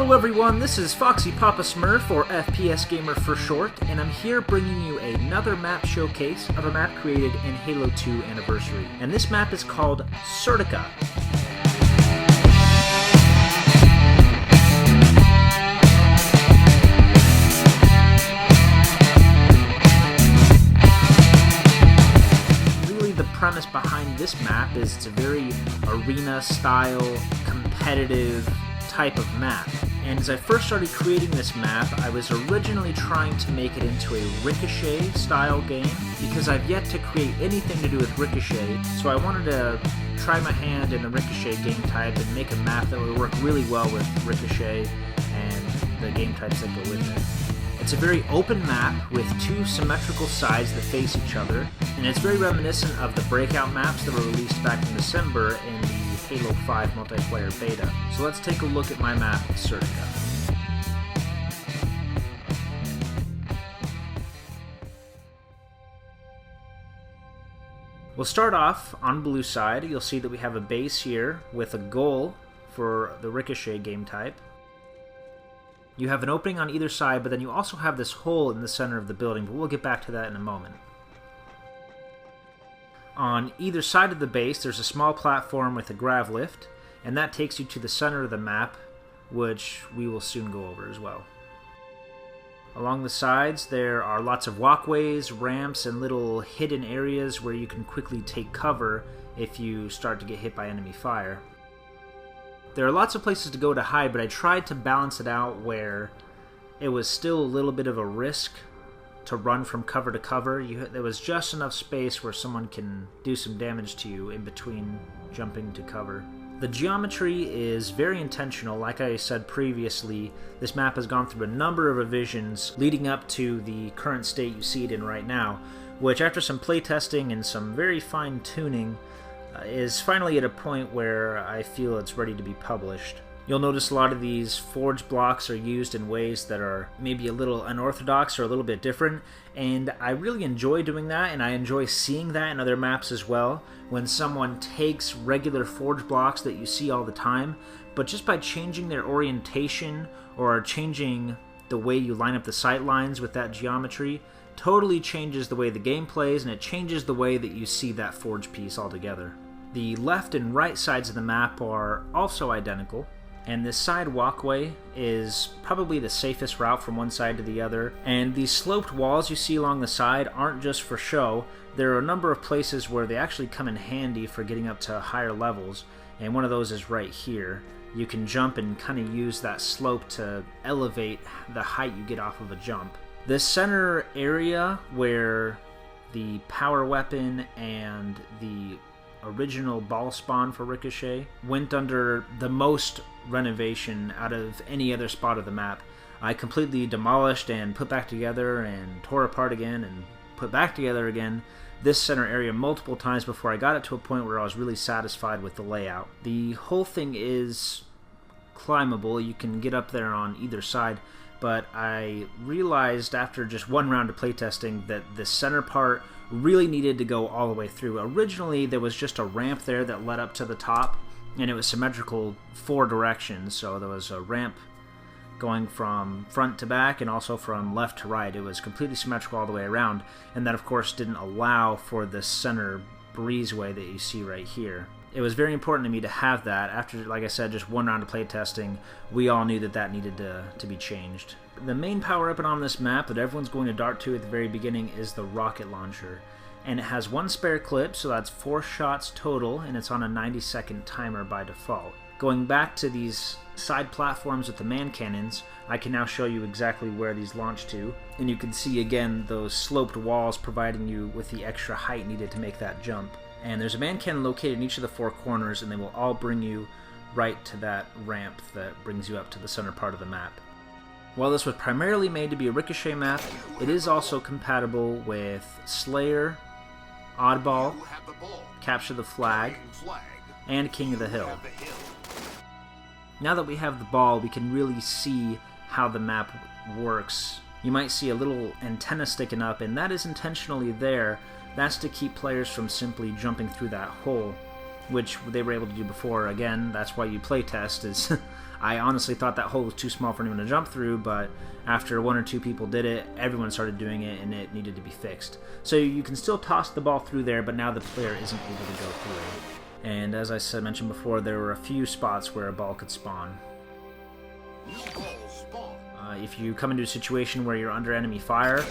Hello everyone, this is Foxy Papa Smurf, or FPS Gamer for short, and I'm here bringing you another map showcase of a map created in Halo 2 Anniversary. And this map is called Serdica. Really, the premise behind this map is it's a very arena-style, competitive type of map. And as I first started creating this map, I was originally trying to make it into a Ricochet style game because I've yet to create anything to do with Ricochet, so I wanted to try my hand in the Ricochet game type and make a map that would work really well with Ricochet and the game types that go with it. It's a very open map with two symmetrical sides that face each other, and it's very reminiscent of the Breakout maps that were released back in December in the Halo 5 multiplayer beta. So let's take a look at my map, Serdica. We'll start off on blue side. You'll see that we have a base here with a goal for the Ricochet game type. You have an opening on either side, but then you also have this hole in the center of the building, but we'll get back to that in a moment. On either side of the base, there's a small platform with a grav lift, and that takes you to the center of the map, which we will soon go over as well. Along the sides, there are lots of walkways, ramps, and little hidden areas where you can quickly take cover if you start to get hit by enemy fire. There are lots of places to go to hide, but I tried to balance it out where it was still a little bit of a risk to run from cover to cover. There was just enough space where someone can do some damage to you in between jumping to cover. The geometry is very intentional. Like I said previously, this map has gone through a number of revisions leading up to the current state you see it in right now, which after some playtesting and some very fine tuning is finally at a point where I feel it's ready to be published. You'll notice a lot of these forged blocks are used in ways that are maybe a little unorthodox or a little bit different, and I really enjoy doing that, and I enjoy seeing that in other maps as well, when someone takes regular forged blocks that you see all the time, but just by changing their orientation or changing the way you line up the sight lines with that geometry, totally changes the way the game plays, and it changes the way that you see that forged piece altogether. The left and right sides of the map are also identical, and this side walkway is probably the safest route from one side to the other. And these sloped walls you see along the side aren't just for show. There are a number of places where they actually come in handy for getting up to higher levels, and one of those is right here. You can jump and kind of use that slope to elevate the height you get off of a jump. This center area where the power weapon and the original ball spawn for Ricochet went under the most renovation out of any other spot of the map. I completely demolished and put back together and tore apart again and put back together again this center area multiple times before I got it to a point where I was really satisfied with the layout. The whole thing is climbable. You can get up there on either side, but I realized after just one round of playtesting that the center part really needed to go all the way through. Originally, there was just a ramp there that led up to the top, and it was symmetrical 4 directions, so there was a ramp going from front to back and also from left to right. It was completely symmetrical all the way around, and that of course didn't allow for the center breezeway that you see right here. It was very important to me to have that. After, like I said, just one round of playtesting, we all knew that that needed to be changed. The main power weapon on this map that everyone's going to dart to at the very beginning is the rocket launcher. And it has 1 spare clip, so that's 4 shots total, and it's on a 90-second timer by default. Going back to these side platforms with the man cannons, I can now show you exactly where these launch to. And you can see again those sloped walls providing you with the extra height needed to make that jump. And there's a man cannon located in each of the 4 corners, and they will all bring you right to that ramp that brings you up to the center part of the map. While this was primarily made to be a Ricochet map, it is also compatible with Slayer, Oddball, Capture the Flag, and King of the Hill. Now that we have the ball, we can really see how the map works. You might see a little antenna sticking up, and that is intentionally there. That's to keep players from simply jumping through that hole, which they were able to do before. Again, that's why you playtest, is I honestly thought that hole was too small for anyone to jump through, but after 1 or 2 people did it, everyone started doing it, and it needed to be fixed. So you can still toss the ball through there, but now the player isn't able to go through. And as I mentioned before, there were a few spots where a ball could spawn. If you come into a situation where you're under enemy fire,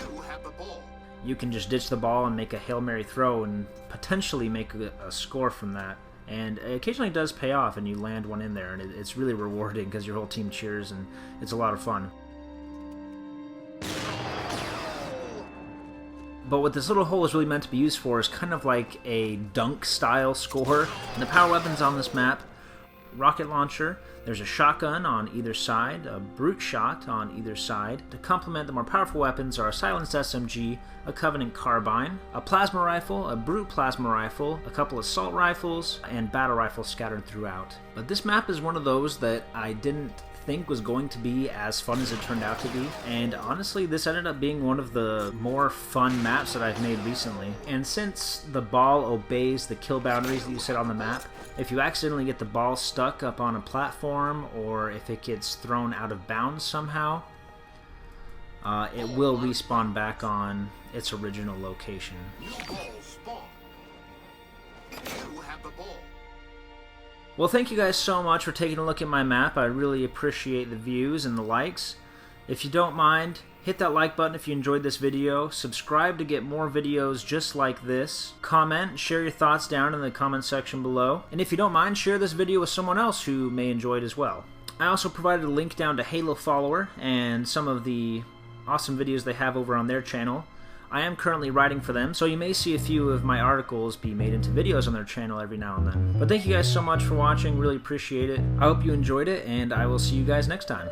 you can just ditch the ball and make a Hail Mary throw and potentially make a score from that. And it occasionally does pay off, and you land one in there, and it's really rewarding because your whole team cheers, and it's a lot of fun. But what this little hole is really meant to be used for is kind of like a dunk-style score. And the power weapons on this map: rocket launcher, there's a shotgun on either side, a brute shot on either side. To complement the more powerful weapons are a silenced SMG, a Covenant carbine, a plasma rifle, a brute plasma rifle, a couple assault rifles, and battle rifles scattered throughout. But this map is one of those that I didn't think was going to be as fun as it turned out to be, and honestly this ended up being one of the more fun maps that I've made recently. And since the ball obeys the kill boundaries that you set on the map, if you accidentally get the ball stuck up on a platform, or if it gets thrown out of bounds somehow, it will respawn back on its original location. Well, thank you guys so much for taking a look at my map. I really appreciate the views and the likes. If you don't mind, hit that like button if you enjoyed this video. Subscribe to get more videos just like this. Comment, share your thoughts down in the comment section below. And if you don't mind, share this video with someone else who may enjoy it as well. I also provided a link down to HaloFollower and some of the awesome videos they have over on their channel. I am currently writing for them, so you may see a few of my articles be made into videos on their channel every now and then. But thank you guys so much for watching, really appreciate it. I hope you enjoyed it, and I will see you guys next time.